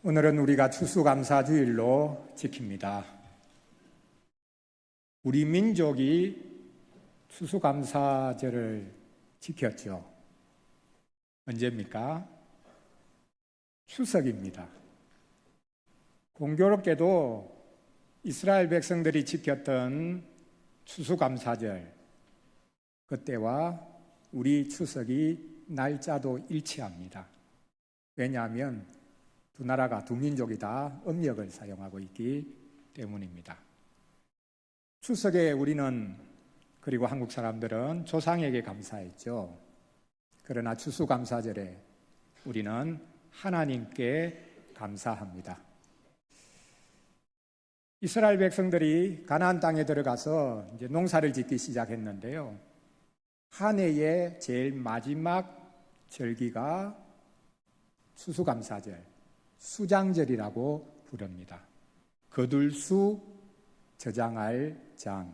오늘은 우리가 추수감사주일로 지킵니다. 우리 민족이 추수감사절을 지켰죠. 언제입니까? 추석입니다. 공교롭게도 이스라엘 백성들이 지켰던 추수감사절, 그때와 우리 추석이 날짜도 일치합니다. 왜냐하면 두 나라가 두 민족이 다 음력을 사용하고 있기 때문입니다. 추석에 우리는, 그리고 한국 사람들은 조상에게 감사했죠. 그러나 추수감사절에 우리는 하나님께 감사합니다. 이스라엘 백성들이 가나안 땅에 들어가서 이제 농사를 짓기 시작했는데요. 한 해의 제일 마지막 절기가 추수감사절, 수장절이라고 부릅니다. 거둘수 저장할 장,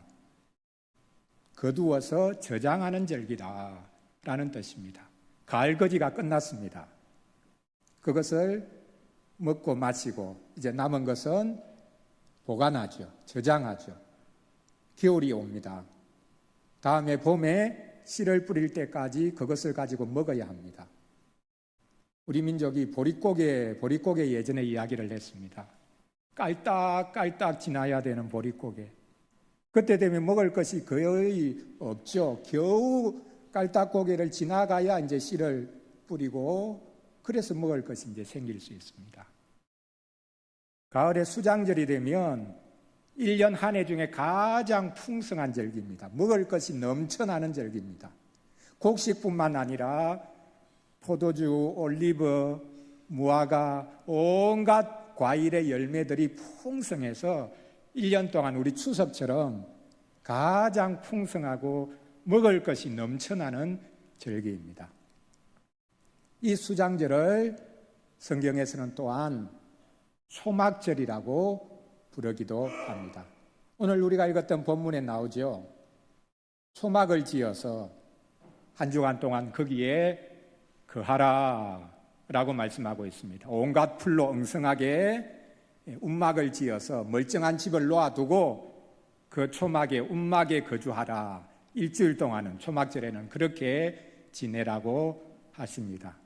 거두어서 저장하는 절기다라는 뜻입니다. 가을거지가 끝났습니다. 그것을 먹고 마시고 이제 남은 것은 보관하죠. 저장하죠. 겨울이 옵니다. 다음에 봄에 씨를 뿌릴 때까지 그것을 가지고 먹어야 합니다. 우리 민족이 보릿고개 예전에 이야기를 했습니다. 깔딱깔딱 지나야 되는 보릿고개. 그때 되면 먹을 것이 거의 없죠. 겨우 깔딱고개를 지나가야 이제 씨를 뿌리고 그래서 먹을 것이 이제 생길 수 있습니다. 가을에 수장절이 되면 1년 한 해 중에 가장 풍성한 절기입니다. 먹을 것이 넘쳐나는 절기입니다. 곡식뿐만 아니라 포도주, 올리브, 무화과, 온갖 과일의 열매들이 풍성해서 1년 동안 우리 추석처럼 가장 풍성하고 먹을 것이 넘쳐나는 절기입니다. 이 수장절을 성경에서는 또한 초막절이라고 부르기도 합니다. 오늘 우리가 읽었던 본문에 나오죠. 초막을 지어서 한 주간 동안 거기에 거하라 라고 말씀하고 있습니다. 온갖 풀로 엉성하게 움막을 지어서 멀쩡한 집을 놓아두고 그 초막에 움막에 거주하라. 일주일 동안은 초막절에는 그렇게 지내라고 하십니다.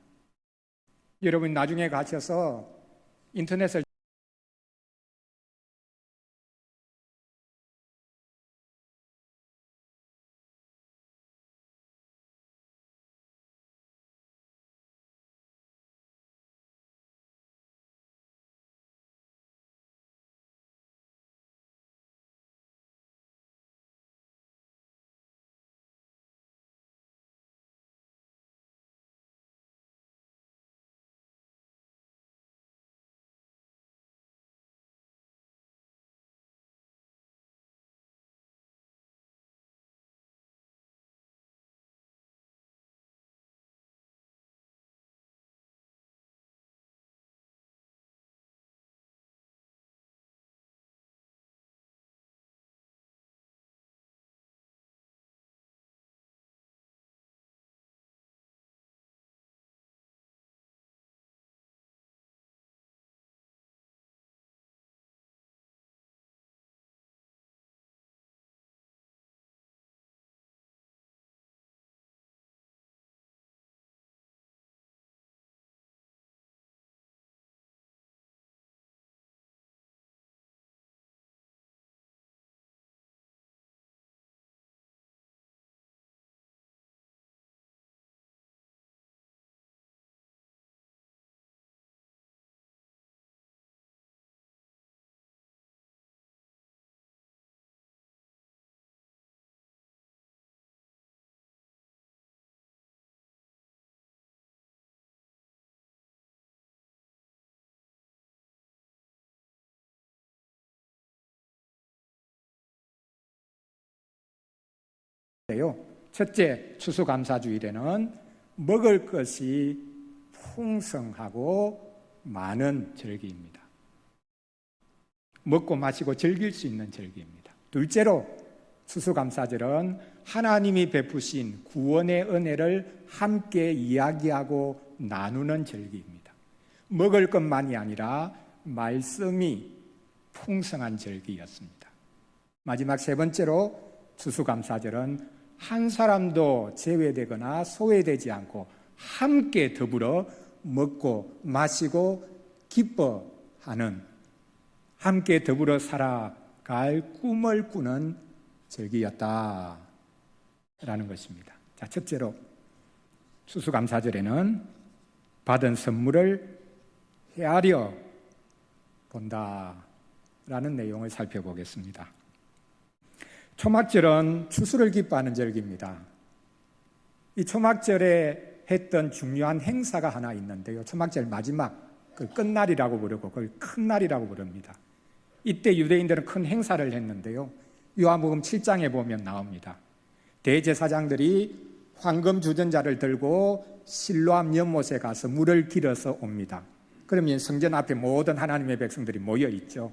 여러분 나중에 가셔서 인터넷을 첫째 추수감사주일에는 먹을 것이 풍성하고 많은 절기입니다. 먹고 마시고 즐길 수 있는 절기입니다. 둘째로 추수감사절은 하나님이 베푸신 구원의 은혜를 함께 이야기하고 나누는 절기입니다. 먹을 것만이 아니라 말씀이 풍성한 절기였습니다. 마지막 세 번째로 추수감사절은 한 사람도 제외되거나 소외되지 않고 함께 더불어 먹고 마시고 기뻐하는, 함께 더불어 살아갈 꿈을 꾸는 절기였다라는 것입니다. 자, 첫째로 추수감사절에는 받은 선물을 헤아려 본다라는 내용을 살펴보겠습니다. 초막절은 추수를 기뻐하는 절기입니다. 이 초막절에 했던 중요한 행사가 하나 있는데요. 초막절 마지막 그 끝날이라고 부르고 그걸 큰 날이라고 부릅니다. 이때 유대인들은 큰 행사를 했는데요. 요한복음 7장에 보면 나옵니다. 대제사장들이 황금 주전자를 들고 실로암 연못에 가서 물을 길어서 옵니다. 그러면 성전 앞에 모든 하나님의 백성들이 모여 있죠.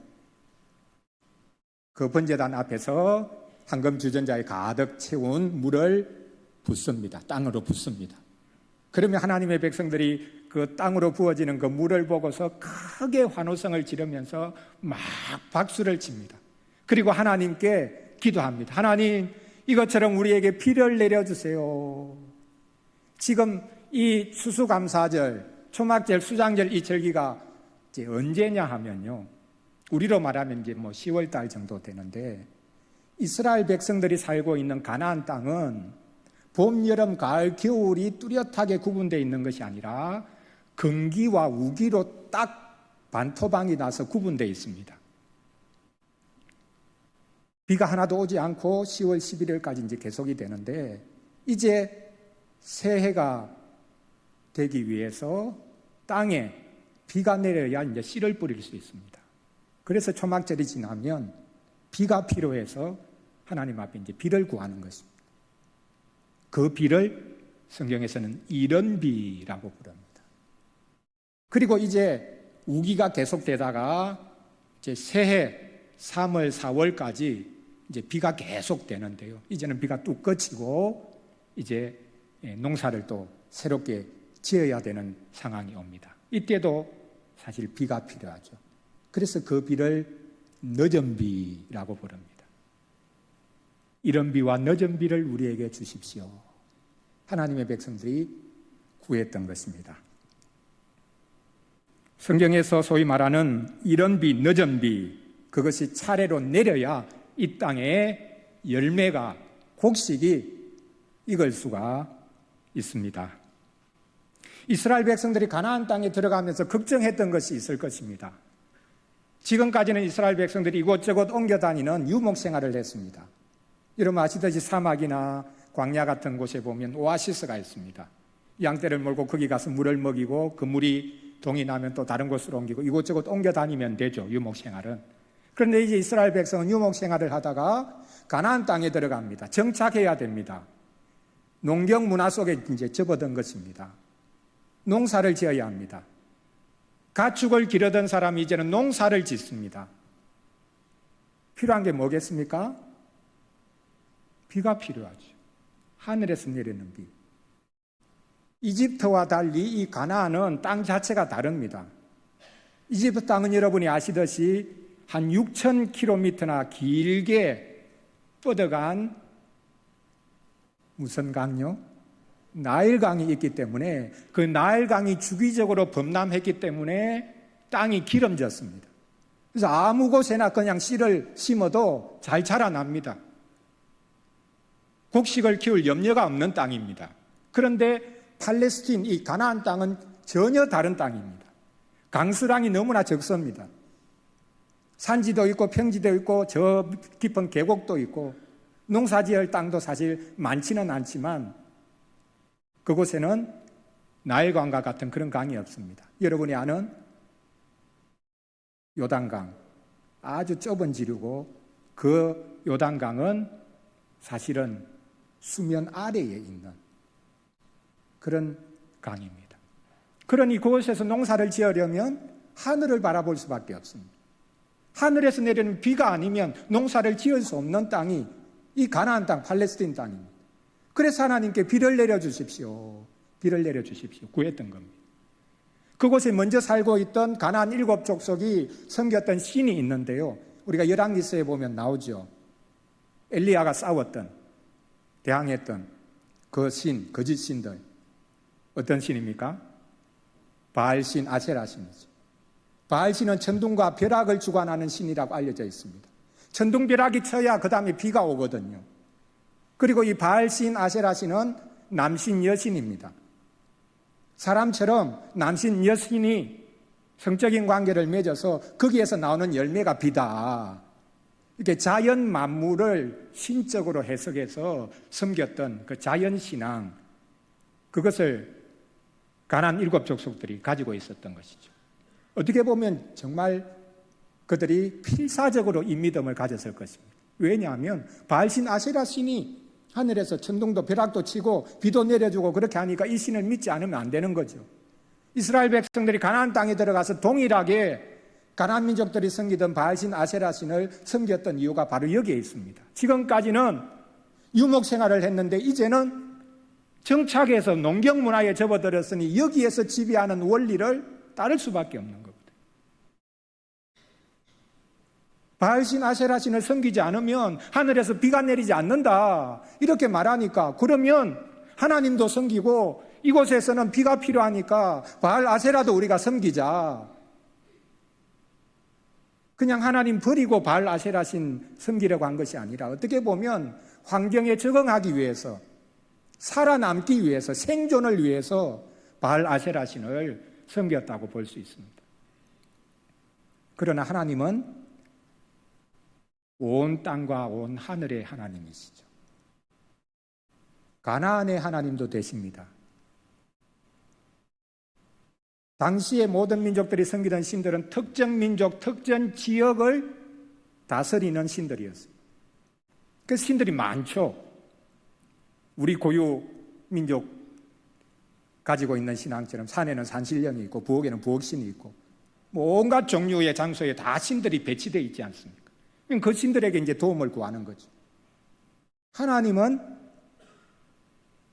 그 번제단 앞에서 황금 주전자에 가득 채운 물을 붓습니다. 땅으로 붓습니다. 그러면 하나님의 백성들이 그 땅으로 부어지는 그 물을 보고서 크게 환호성을 지르면서 막 박수를 칩니다. 그리고 하나님께 기도합니다. 하나님, 이것처럼 우리에게 비를 내려주세요. 지금 이 추수감사절, 초막절, 수장절 이 절기가 이제 언제냐 하면요. 우리로 말하면 이제 10월 달 정도 되는데, 이스라엘 백성들이 살고 있는 가나안 땅은 봄, 여름, 가을, 겨울이 뚜렷하게 구분되어 있는 것이 아니라 건기와 우기로 딱 반토막이 나서 구분되어 있습니다. 비가 하나도 오지 않고 10월 11일까지 이제 계속이 되는데, 이제 새해가 되기 위해서 땅에 비가 내려야 이제 씨를 뿌릴 수 있습니다. 그래서 초막절이 지나면 비가 필요해서 하나님 앞에 이제 비를 구하는 것입니다. 그 비를 성경에서는 이른비라고 부릅니다. 그리고 이제 우기가 계속되다가 이제 새해 3월, 4월까지 이제 비가 계속 되는데요. 이제는 비가 뚝 그치고 이제 농사를 또 새롭게 지어야 되는 상황이 옵니다. 이때도 사실 비가 필요하죠. 그래서 그 비를 늦은 비라고 부릅니다. 이른 비와 늦은 비를 우리에게 주십시오. 하나님의 백성들이 구했던 것입니다. 성경에서 소위 말하는 이른 비, 늦은 비, 그것이 차례로 내려야 이 땅에 열매가, 곡식이 익을 수가 있습니다. 이스라엘 백성들이 가나안 땅에 들어가면서 걱정했던 것이 있을 것입니다. 지금까지는 이스라엘 백성들이 이곳저곳 옮겨 다니는 유목 생활을 했습니다. 여러분 아시듯이 사막이나 광야 같은 곳에 보면 오아시스가 있습니다. 양떼를 몰고 거기 가서 물을 먹이고 그 물이 동이 나면 또 다른 곳으로 옮기고 이곳저곳 옮겨 다니면 되죠. 유목 생활은. 그런데 이제 이스라엘 백성은 유목 생활을 하다가 가나안 땅에 들어갑니다. 정착해야 됩니다. 농경 문화 속에 이제 접어든 것입니다. 농사를 지어야 합니다. 가축을 기르던 사람이 이제는 농사를 짓습니다. 필요한 게 뭐겠습니까? 비가 필요하죠. 하늘에서 내리는 비. 이집트와 달리 이 가나안은 땅 자체가 다릅니다. 이집트 땅은 여러분이 아시듯이 한 6,000km나 길게 뻗어간 무슨 강요? 나일강이 있기 때문에 그 나일강이 주기적으로 범람했기 때문에 땅이 기름졌습니다. 그래서 아무 곳에나 그냥 씨를 심어도 잘 자라납니다. 곡식을 키울 염려가 없는 땅입니다. 그런데 팔레스틴, 이 가나안 땅은 전혀 다른 땅입니다. 강수량이 너무나 적습니다. 산지도 있고 평지도 있고 저 깊은 계곡도 있고 농사지을 땅도 사실 많지는 않지만 그곳에는 나일강과 같은 그런 강이 없습니다. 여러분이 아는 요단강, 아주 좁은 지류고 그 요단강은 사실은 수면 아래에 있는 그런 강입니다. 그러니 그곳에서 농사를 지으려면 하늘을 바라볼 수밖에 없습니다. 하늘에서 내리는 비가 아니면 농사를 지을 수 없는 땅이 이 가나안 땅, 팔레스틴 땅입니다. 그래서 하나님께 비를 내려주십시오. 비를 내려주십시오. 구했던 겁니다. 그곳에 먼저 살고 있던 가나안 7족속이 섬겼던 신이 있는데요. 우리가 열왕기서에 보면 나오죠. 엘리야가 싸웠던, 대항했던 그 신, 거짓 신들. 어떤 신입니까? 바알신, 아세라신이죠. 바알신은 천둥과 벼락을 주관하는 신이라고 알려져 있습니다. 천둥, 벼락이 쳐야 그 다음에 비가 오거든요. 그리고 이 바알신, 아세라신은 남신, 여신입니다. 사람처럼 남신, 여신이 성적인 관계를 맺어서 거기에서 나오는 열매가 비다. 이렇게 자연 만물을 신적으로 해석해서 섬겼던 그 자연신앙, 그것을 가나안 7족속들이 가지고 있었던 것이죠. 어떻게 보면 정말 그들이 필사적으로 이 믿음을 가졌을 것입니다. 왜냐하면 바알신 아세라 신이 하늘에서 천둥도 벼락도 치고 비도 내려주고 그렇게 하니까 이 신을 믿지 않으면 안 되는 거죠. 이스라엘 백성들이 가나안 땅에 들어가서 동일하게 가나안 민족들이 섬기던 바알신 아세라 신을 섬겼던 이유가 바로 여기에 있습니다. 지금까지는 유목 생활을 했는데 이제는 정착해서 농경 문화에 접어들었으니 여기에서 지배하는 원리를 따를 수밖에 없는 겁니다. 바알신 아세라신을 섬기지 않으면 하늘에서 비가 내리지 않는다 이렇게 말하니까, 그러면 하나님도 섬기고 이곳에서는 비가 필요하니까 바알 아세라도 우리가 섬기자. 그냥 하나님 버리고 바알 아세라신 섬기려고 한 것이 아니라 어떻게 보면 환경에 적응하기 위해서, 살아남기 위해서, 생존을 위해서 바알 아세라신을 섬겼다고 볼 수 있습니다. 그러나 하나님은 온 땅과 온 하늘의 하나님이시죠. 가나안의 하나님도 되십니다. 당시의 모든 민족들이 섬기던 신들은 특정 민족, 특정 지역을 다스리는 신들이었습니다. 그 신들이 많죠. 우리 고유 민족 가지고 있는 신앙처럼 산에는 산신령이 있고 부엌에는 부엌신이 있고 온갖 종류의 장소에 다 신들이 배치되어 있지 않습니까? 그 신들에게 이제 도움을 구하는 거죠. 하나님은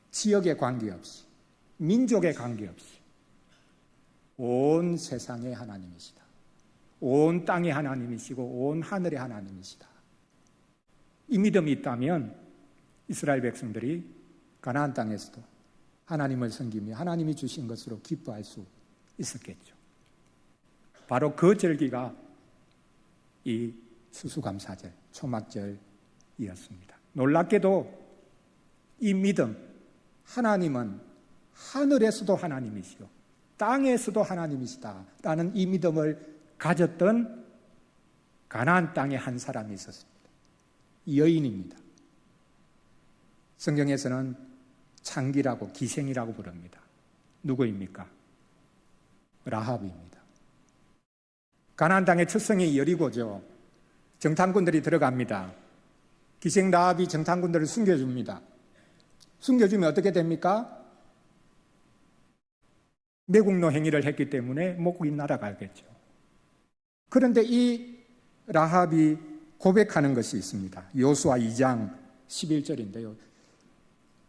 지역에 관계없이, 민족에 관계없이 온 세상의 하나님이시다. 온 땅의 하나님이시고 온 하늘의 하나님이시다. 이 믿음이 있다면 이스라엘 백성들이 가나안 땅에서도 하나님을 섬기며 하나님이 주신 것으로 기뻐할 수 있었겠죠. 바로 그 절기가 이 수수감사절, 초막절이었습니다. 놀랍게도 이 믿음, 하나님은 하늘에서도 하나님이시요 땅에서도 하나님이시다라는 이 믿음을 가졌던 가나안 땅에 한 사람이 있었습니다. 여인입니다. 성경에서는 창기라고, 기생이라고 부릅니다. 누구입니까? 라합입니다. 가나안 땅의 첫 성이 여리고죠. 정탐꾼들이 들어갑니다. 기생 라합이 정탐꾼들을 숨겨줍니다. 숨겨주면 어떻게 됩니까? 매국노 행위를 했기 때문에 목이 날아가겠죠. 그런데 이 라합이 고백하는 것이 있습니다. 여호수아 2장 11절인데요.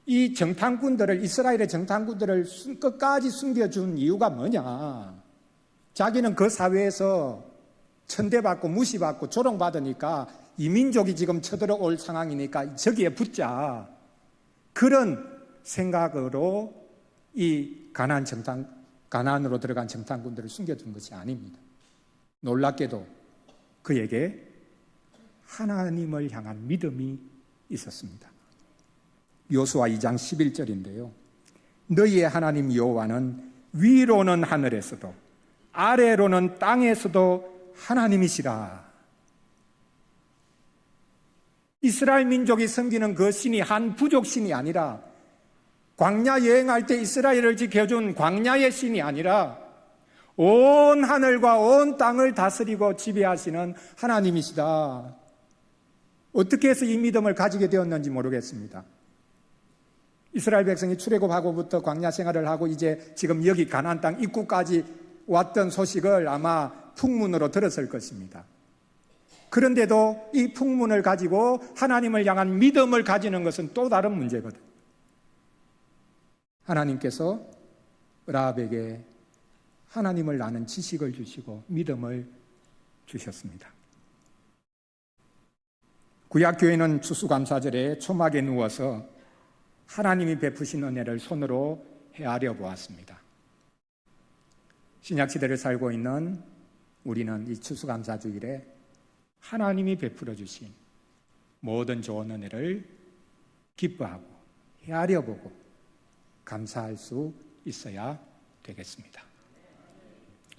이 정탐꾼들을, 이스라엘의 정탐꾼들을 끝까지 숨겨준 이유가 뭐냐? 자기는 그 사회에서 천대받고 무시받고 조롱받으니까 이 민족이 지금 쳐들어올 상황이니까 저기에 붙자. 그런 생각으로 이 가나안으로 들어간 정탐꾼들을 숨겨둔 것이 아닙니다. 놀랍게도 그에게 하나님을 향한 믿음이 있었습니다. 여호수아 2장 11절인데요. 너희의 하나님 여호와는 위로는 하늘에서도 아래로는 땅에서도 하나님이시라. 이스라엘 민족이 섬기는 그 신이 한 부족 신이 아니라, 광야 여행할 때 이스라엘을 지켜준 광야의 신이 아니라 온 하늘과 온 땅을 다스리고 지배하시는 하나님이시다. 어떻게 해서 이 믿음을 가지게 되었는지 모르겠습니다. 이스라엘 백성이 출애굽하고부터 광야 생활을 하고 이제 지금 여기 가나안 땅 입구까지 왔던 소식을 아마 풍문으로 들었을 것입니다. 그런데도 이 풍문을 가지고 하나님을 향한 믿음을 가지는 것은 또 다른 문제거든요. 하나님께서 라합에게 하나님을 아는 지식을 주시고 믿음을 주셨습니다. 구약교회는 추수감사절에 초막에 누워서 하나님이 베푸신 은혜를 손으로 헤아려 보았습니다. 신약시대를 살고 있는 우리는 이 추수감사주일에 하나님이 베풀어 주신 모든 좋은 은혜를 기뻐하고 헤아려 보고 감사할 수 있어야 되겠습니다.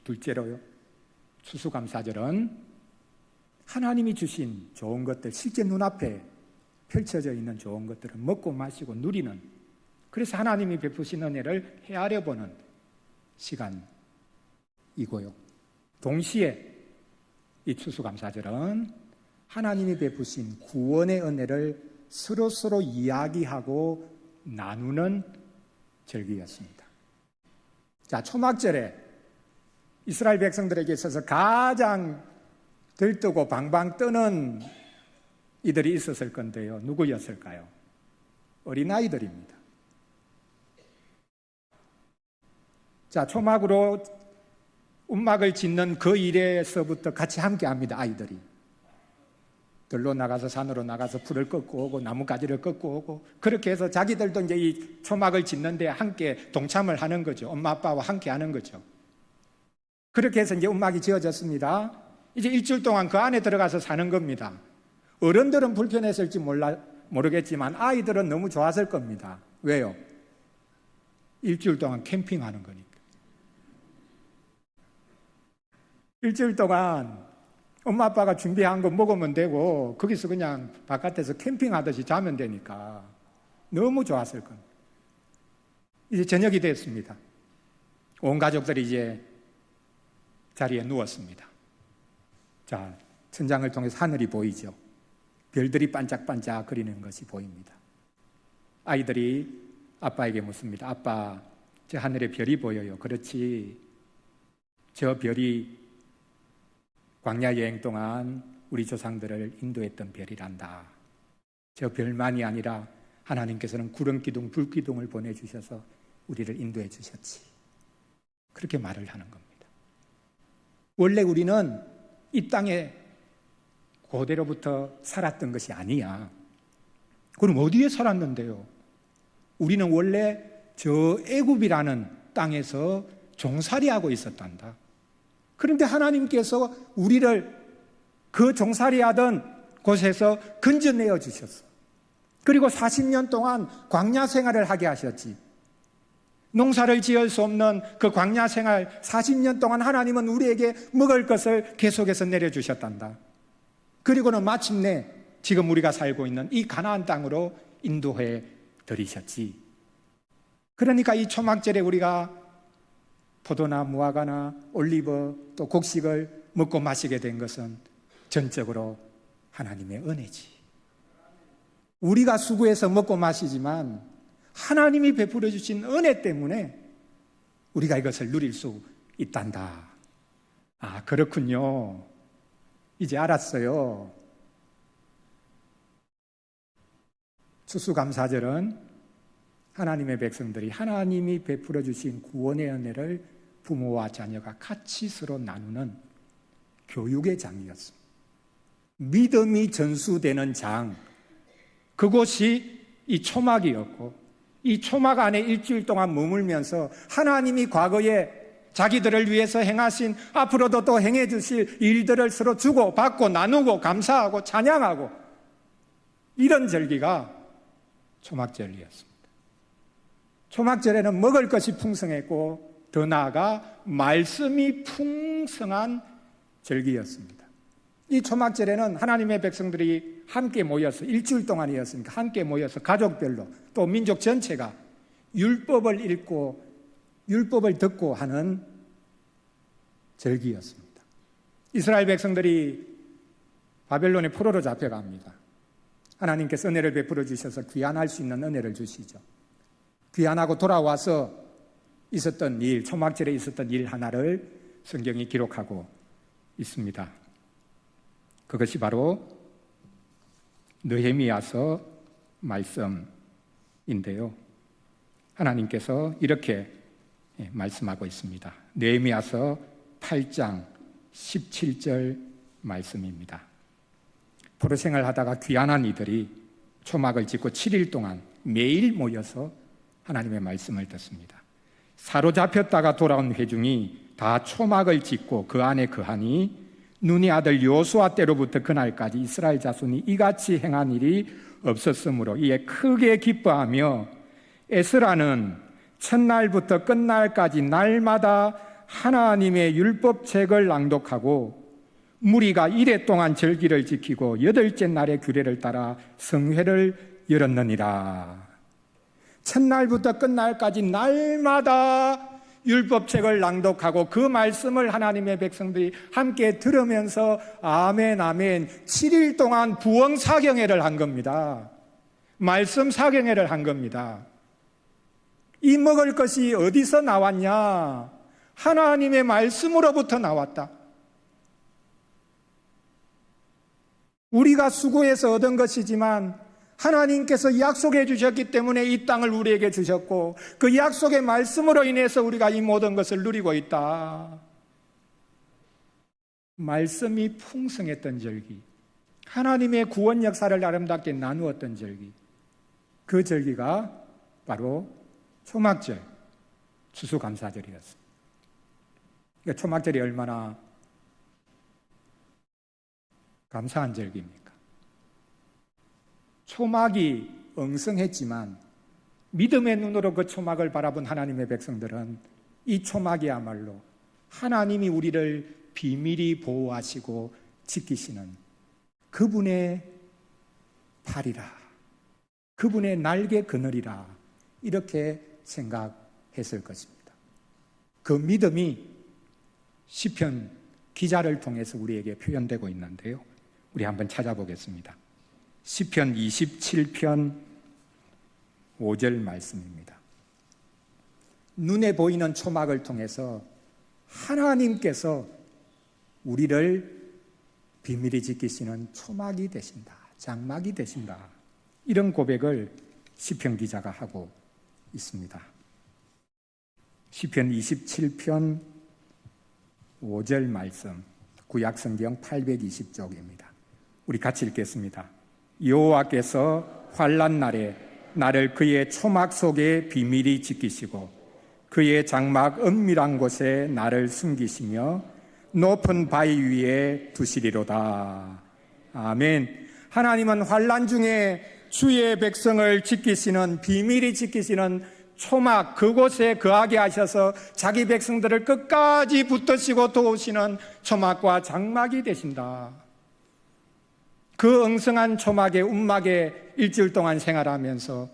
둘째로요, 추수감사절은 하나님이 주신 좋은 것들, 실제 눈앞에 펼쳐져 있는 좋은 것들을 먹고 마시고 누리는, 그래서 하나님이 베푸신 은혜를 헤아려 보는 시간이고요. 동시에 이 추수감사절은 하나님이 베푸신 구원의 은혜를 서로서로 이야기하고 나누는 절기였습니다. 자, 초막절에 이스라엘 백성들에게 있어서 가장 들뜨고 방방 뜨는 이들이 있었을 건데요. 누구였을까요? 어린아이들입니다. 자, 초막으로 움막을 짓는 그 일에서부터 같이 함께 합니다. 아이들이 들로 나가서 산으로 나가서 풀을 꺾고 오고 나뭇가지를 꺾고 오고, 그렇게 해서 자기들도 이제 이 초막을 짓는데 함께 동참을 하는 거죠. 엄마 아빠와 함께 하는 거죠. 그렇게 해서 이제 움막이 지어졌습니다. 이제 일주일 동안 그 안에 들어가서 사는 겁니다. 어른들은 불편했을지 모르겠지만 아이들은 너무 좋았을 겁니다. 왜요? 일주일 동안 캠핑하는 거니까. 일주일 동안 엄마 아빠가 준비한 거 먹으면 되고 거기서 그냥 바깥에서 캠핑하듯이 자면 되니까 너무 좋았을 겁니다. 이제 저녁이 됐습니다. 온 가족들이 이제 자리에 누웠습니다. 자, 천장을 통해서 하늘이 보이죠. 별들이 반짝반짝 거리는 것이 보입니다. 아이들이 아빠에게 묻습니다. 아빠, 저 하늘에 별이 보여요. 그렇지, 저 별이 광야 여행 동안 우리 조상들을 인도했던 별이란다. 저 별만이 아니라 하나님께서는 구름기둥, 불기둥을 보내주셔서 우리를 인도해 주셨지. 그렇게 말을 하는 겁니다. 원래 우리는 이 땅에 고대로부터 살았던 것이 아니야. 그럼 어디에 살았는데요? 우리는 원래 저 애굽이라는 땅에서 종살이하고 있었단다. 그런데 하나님께서 우리를 그 종살이하던 곳에서 건져내어 주셨어. 그리고 40년 동안 광야 생활을 하게 하셨지. 농사를 지을 수 없는 그 광야 생활 40년 동안 하나님은 우리에게 먹을 것을 계속해서 내려주셨단다. 그리고는 마침내 지금 우리가 살고 있는 이 가나안 땅으로 인도해 드리셨지. 그러니까 이 초막절에 우리가 포도나 무화과나 올리브 또 곡식을 먹고 마시게 된 것은 전적으로 하나님의 은혜지. 우리가 수고해서 먹고 마시지만 하나님이 베풀어 주신 은혜 때문에 우리가 이것을 누릴 수 있단다. 아, 그렇군요. 이제 알았어요. 추수감사절은 하나님의 백성들이 하나님이 베풀어 주신 구원의 은혜를 부모와 자녀가 같이 서로 나누는 교육의 장이었습니다. 믿음이 전수되는 장, 그곳이 이 초막이었고, 이 초막 안에 일주일 동안 머물면서 하나님이 과거에 자기들을 위해서 행하신, 앞으로도 또 행해 주실 일들을 서로 주고 받고 나누고 감사하고 찬양하고, 이런 절기가 초막절이었습니다. 초막절에는 먹을 것이 풍성했고 더 나아가 말씀이 풍성한 절기였습니다. 이 초막절에는 하나님의 백성들이 함께 모여서 일주일 동안이었으니까 함께 모여서 가족별로 또 민족 전체가 율법을 읽고 율법을 듣고 하는 절기였습니다. 이스라엘 백성들이 바벨론의 포로로 잡혀갑니다. 하나님께서 은혜를 베풀어 주셔서 귀환할 수 있는 은혜를 주시죠. 귀환하고 돌아와서 있었던 일, 초막절에 있었던 일 하나를 성경이 기록하고 있습니다. 그것이 바로 느헤미야서 말씀인데요. 하나님께서 이렇게 말씀하고 있습니다. 느헤미야서 8장 17절 말씀입니다. 포로 생활하다가 귀환한 이들이 초막을 짓고 7일 동안 매일 모여서 하나님의 말씀을 듣습니다. 사로잡혔다가 돌아온 회중이 다 초막을 짓고 그 안에 거하니 눈이 아들 여호수아 때로부터 그날까지 이스라엘 자손이 이같이 행한 일이 없었으므로 이에 크게 기뻐하며 에스라는 첫날부터 끝날까지 날마다 하나님의 율법책을 낭독하고 무리가 이레 동안 절기를 지키고 여덟째 날의 규례를 따라 성회를 열었느니라. 첫날부터 끝날까지 날마다 율법책을 낭독하고 그 말씀을 하나님의 백성들이 함께 들으면서 아멘 아멘 7일 동안 부엉사경회를 한 겁니다. 말씀 사경회를 한 겁니다. 이 먹을 것이 어디서 나왔냐? 하나님의 말씀으로부터 나왔다. 우리가 수고해서 얻은 것이지만 하나님께서 약속해 주셨기 때문에 이 땅을 우리에게 주셨고 그 약속의 말씀으로 인해서 우리가 이 모든 것을 누리고 있다. 말씀이 풍성했던 절기, 하나님의 구원 역사를 아름답게 나누었던 절기, 그 절기가 바로 초막절, 추수감사절이었습니다. 그러니까 초막절이 얼마나 감사한 절기입니까? 초막이 엉성했지만 믿음의 눈으로 그 초막을 바라본 하나님의 백성들은 이 초막이야말로 하나님이 우리를 비밀히 보호하시고 지키시는 그분의 팔이라, 그분의 날개 그늘이라 이렇게 생각했을 것입니다. 그 믿음이 시편 기자를 통해서 우리에게 표현되고 있는데요. 우리 한번 찾아보겠습니다. 시편 27편 5절 말씀입니다. 눈에 보이는 초막을 통해서 하나님께서 우리를 비밀히 지키시는 초막이 되신다, 장막이 되신다, 이런 고백을 시편 기자가 하고 있습니다. 시편 27편 5절 말씀, 구약성경 820쪽입니다. 우리 같이 읽겠습니다. 여호와께서 환난 날에 나를 그의 초막 속에 비밀히 지키시고 그의 장막 은밀한 곳에 나를 숨기시며 높은 바위 위에 두시리로다. 아멘. 하나님은 환난 중에 주의 백성을 지키시는, 비밀히 지키시는 초막, 그곳에 거하게 하셔서 자기 백성들을 끝까지 붙드시고 도우시는 초막과 장막이 되신다. 그 엉성한 초막의 움막에 일주일 동안 생활하면서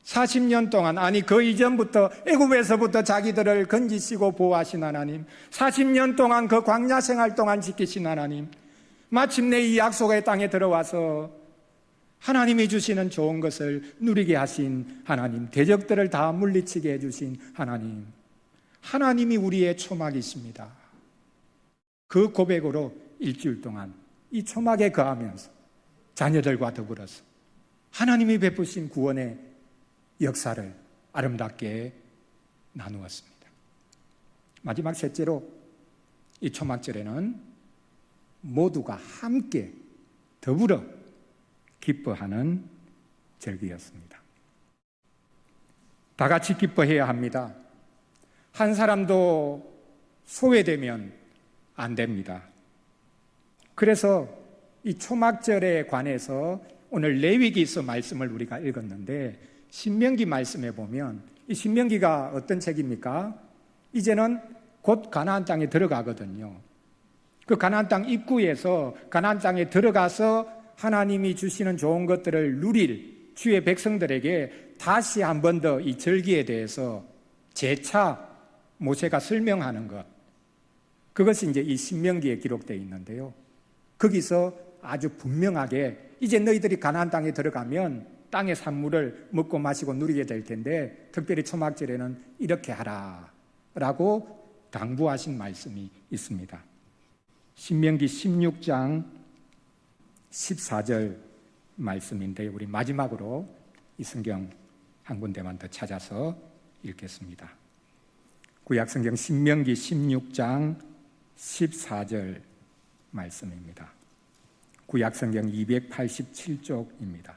40년 동안, 아니 그 이전부터 애굽에서부터 자기들을 건지시고 보호하신 하나님, 40년 동안 그 광야 생활 동안 지키신 하나님, 마침내 이 약속의 땅에 들어와서 하나님이 주시는 좋은 것을 누리게 하신 하나님, 대적들을 다 물리치게 해주신 하나님, 하나님이 우리의 초막이십니다. 그 고백으로 일주일 동안 이 초막에 거하면서 자녀들과 더불어서 하나님이 베푸신 구원의 역사를 아름답게 나누었습니다. 마지막 셋째로 이 초막절에는 모두가 함께 더불어 기뻐하는 절기였습니다. 다 같이 기뻐해야 합니다. 한 사람도 소외되면 안 됩니다. 그래서 이 초막절에 관해서 오늘 레위기서 말씀을 우리가 읽었는데 신명기 말씀에 보면 이 신명기가 어떤 책입니까? 이제는 곧 가나안 땅에 들어가거든요. 그 가나안 땅 입구에서 가나안 땅에 들어가서 하나님이 주시는 좋은 것들을 누릴 주의 백성들에게 다시 한 번 더 이 절기에 대해서 재차 모세가 설명하는 것, 그것이 이제 이 신명기에 기록되어 있는데요. 거기서 아주 분명하게 이제 너희들이 가나안 땅에 들어가면 땅의 산물을 먹고 마시고 누리게 될 텐데 특별히 초막절에는 이렇게 하라 라고 당부하신 말씀이 있습니다. 신명기 16장 14절 말씀인데 우리 마지막으로 이 성경 한 군데만 더 찾아서 읽겠습니다. 구약성경 신명기 16장 14절 말씀입니다. 구약성경 287쪽입니다.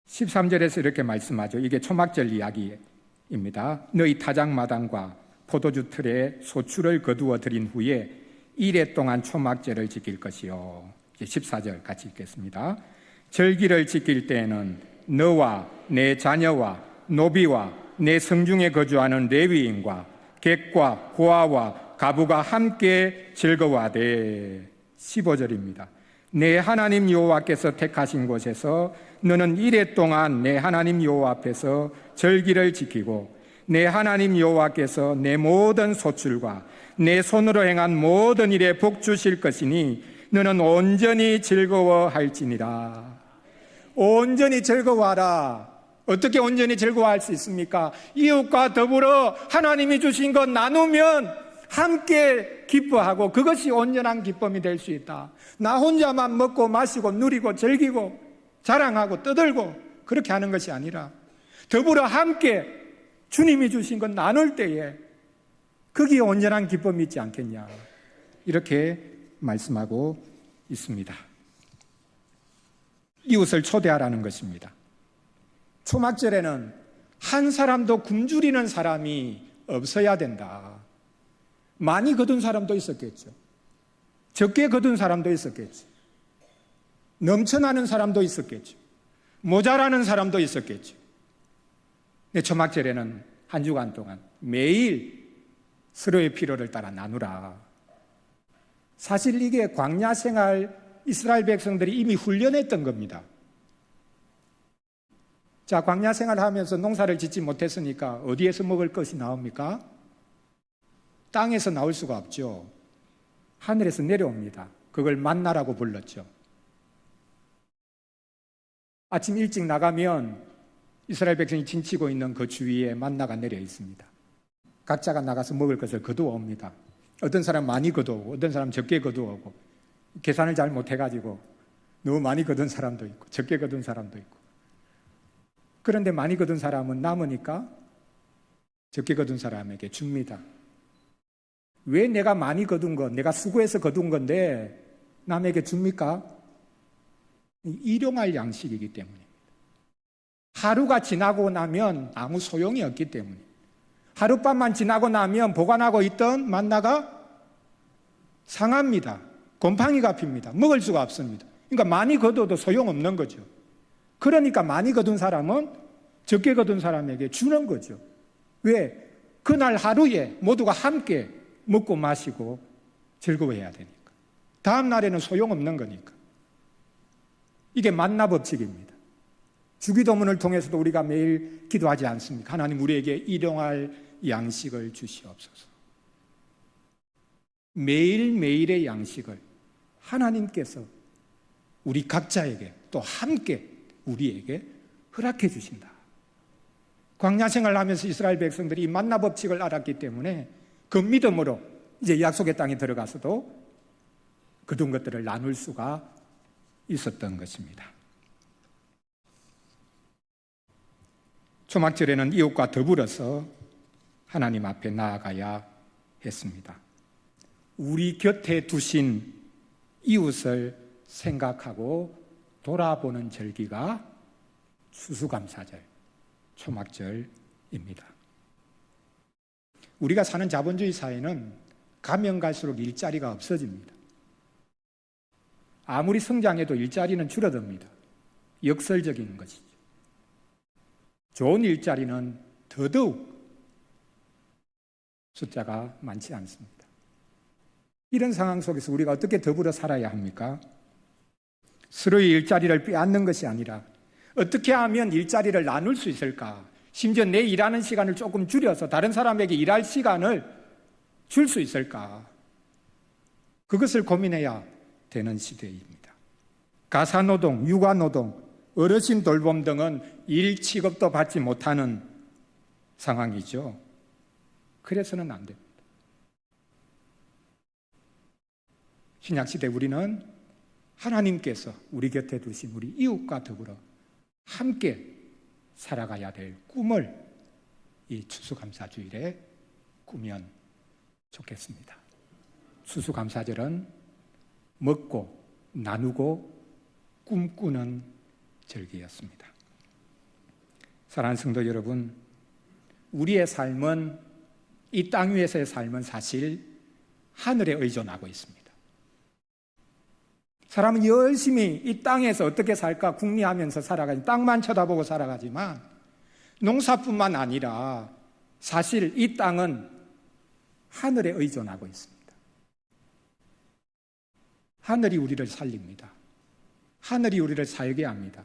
13절에서 이렇게 말씀하죠. 이게 초막절 이야기입니다. 너희 타작마당과 포도주 틀에 소출을 거두어 드린 후에 이레 동안 초막절을 지킬 것이요. 14절 같이 읽겠습니다. 절기를 지킬 때에는 너와 내 자녀와 노비와 내 성중에 거주하는 레위인과 객과 고아와 가부가 함께 즐거워하되. 15절입니다. 내 하나님 여호와께서 택하신 곳에서 너는 이레 동안 내 하나님 여호와 앞에서 절기를 지키고 내 하나님 여호와께서 내 모든 소출과 내 손으로 행한 모든 일에 복 주실 것이니 너는 온전히 즐거워할지니라. 온전히 즐거워하라. 어떻게 온전히 즐거워할 수 있습니까? 이웃과 더불어 하나님이 주신 것 나누면 함께 기뻐하고 그것이 온전한 기쁨이 될 수 있다. 나 혼자만 먹고 마시고 누리고 즐기고 자랑하고 떠들고 그렇게 하는 것이 아니라 더불어 함께 주님이 주신 것 나눌 때에 거기에 온전한 기쁨이 있지 않겠냐, 이렇게 말씀하고 있습니다. 이웃을 초대하라는 것입니다. 초막절에는 한 사람도 굶주리는 사람이 없어야 된다. 많이 거둔 사람도 있었겠죠. 적게 거둔 사람도 있었겠죠. 넘쳐나는 사람도 있었겠죠. 모자라는 사람도 있었겠죠. 근데 초막절에는 한 주간 동안 매일 서로의 필요를 따라 나누라. 사실 이게 광야 생활 이스라엘 백성들이 이미 훈련했던 겁니다. 자, 광야 생활하면서 농사를 짓지 못했으니까 어디에서 먹을 것이 나옵니까? 땅에서 나올 수가 없죠. 하늘에서 내려옵니다. 그걸 만나라고 불렀죠. 아침 일찍 나가면 이스라엘 백성이 진치고 있는 그 주위에 만나가 내려 있습니다. 각자가 나가서 먹을 것을 거두어 옵니다. 어떤 사람 많이 거두어오고 어떤 사람 적게 거두어오고, 계산을 잘 못해가지고 너무 많이 거둔 사람도 있고 적게 거둔 사람도 있고. 그런데 많이 거둔 사람은 남으니까 적게 거둔 사람에게 줍니다. 왜 내가 많이 거둔 것, 내가 수고해서 거둔 건데 남에게 줍니까? 일용할 양식이기 때문입니다. 하루가 지나고 나면 아무 소용이 없기 때문입니다. 하룻밤만 지나고 나면 보관하고 있던 만나가 상합니다. 곰팡이가 핍니다. 먹을 수가 없습니다. 그러니까 많이 거둬도 소용없는 거죠. 그러니까 많이 거둔 사람은 적게 거둔 사람에게 주는 거죠. 왜? 그날 하루에 모두가 함께 먹고 마시고 즐거워해야 되니까. 다음 날에는 소용없는 거니까. 이게 만나 법칙입니다. 주기도문을 통해서도 우리가 매일 기도하지 않습니까? 하나님, 우리에게 일용할 양식을 주시옵소서. 매일매일의 양식을 하나님께서 우리 각자에게 또 함께 우리에게 허락해 주신다. 광야 생활하면서 이스라엘 백성들이 이 만나 법칙을 알았기 때문에 그 믿음으로 이제 약속의 땅에 들어가서도 거둔 것들을 나눌 수가 있었던 것입니다. 초막절에는 이웃과 더불어서 하나님 앞에 나아가야 했습니다. 우리 곁에 두신 이웃을 생각하고 돌아보는 절기가 추수감사절, 초막절입니다. 우리가 사는 자본주의 사회는 가면 갈수록 일자리가 없어집니다. 아무리 성장해도 일자리는 줄어듭니다. 역설적인 것이죠. 좋은 일자리는 더더욱 숫자가 많지 않습니다. 이런 상황 속에서 우리가 어떻게 더불어 살아야 합니까? 서로의 일자리를 빼앗는 것이 아니라 어떻게 하면 일자리를 나눌 수 있을까? 심지어 내 일하는 시간을 조금 줄여서 다른 사람에게 일할 시간을 줄 수 있을까? 그것을 고민해야 되는 시대입니다. 가사노동, 육아노동, 어르신 돌봄 등은 일 취급도 받지 못하는 상황이죠. 그래서는 안 됩니다. 신약시대 우리는 하나님께서 우리 곁에 두신 우리 이웃과 더불어 함께 살아가야 될 꿈을 이 추수감사주일에 꾸면 좋겠습니다. 추수감사절은 먹고 나누고 꿈꾸는 절기였습니다. 사랑하는 성도 여러분, 우리의 삶은, 이 땅 위에서의 삶은 사실 하늘에 의존하고 있습니다. 사람은 열심히 이 땅에서 어떻게 살까 궁리하면서 살아가지, 땅만 쳐다보고 살아가지만 농사뿐만 아니라 사실 이 땅은 하늘에 의존하고 있습니다. 하늘이 우리를 살립니다. 하늘이 우리를 살게 합니다.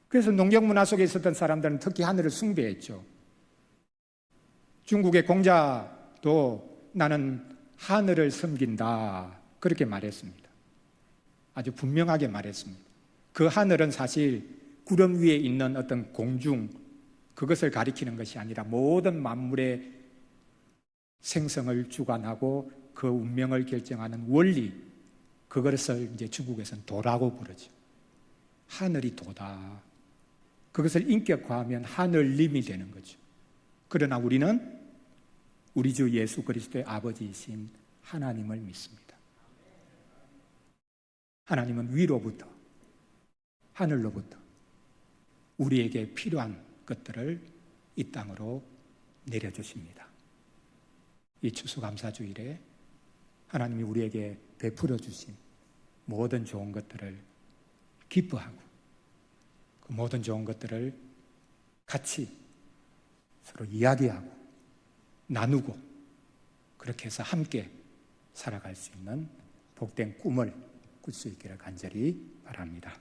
그래서 농경 문화 속에 있었던 사람들은 특히 하늘을 숭배했죠. 중국의 공자도 나는 하늘을 섬긴다, 그렇게 말했습니다. 아주 분명하게 말했습니다. 그 하늘은 사실 구름 위에 있는 어떤 공중, 그것을 가리키는 것이 아니라 모든 만물의 생성을 주관하고 그 운명을 결정하는 원리, 그것을 이제 중국에서는 도라고 부르죠. 하늘이 도다. 그것을 인격화하면 하늘님이 되는 거죠. 그러나 우리는 우리 주 예수 그리스도의 아버지이신 하나님을 믿습니다. 하나님은 위로부터, 하늘로부터 우리에게 필요한 것들을 이 땅으로 내려주십니다. 이 추수감사주일에 하나님이 우리에게 베풀어 주신 모든 좋은 것들을 기뻐하고 그 모든 좋은 것들을 같이 서로 이야기하고 나누고 그렇게 해서 함께 살아갈 수 있는 복된 꿈을 꿀 수 있기를 간절히 바랍니다.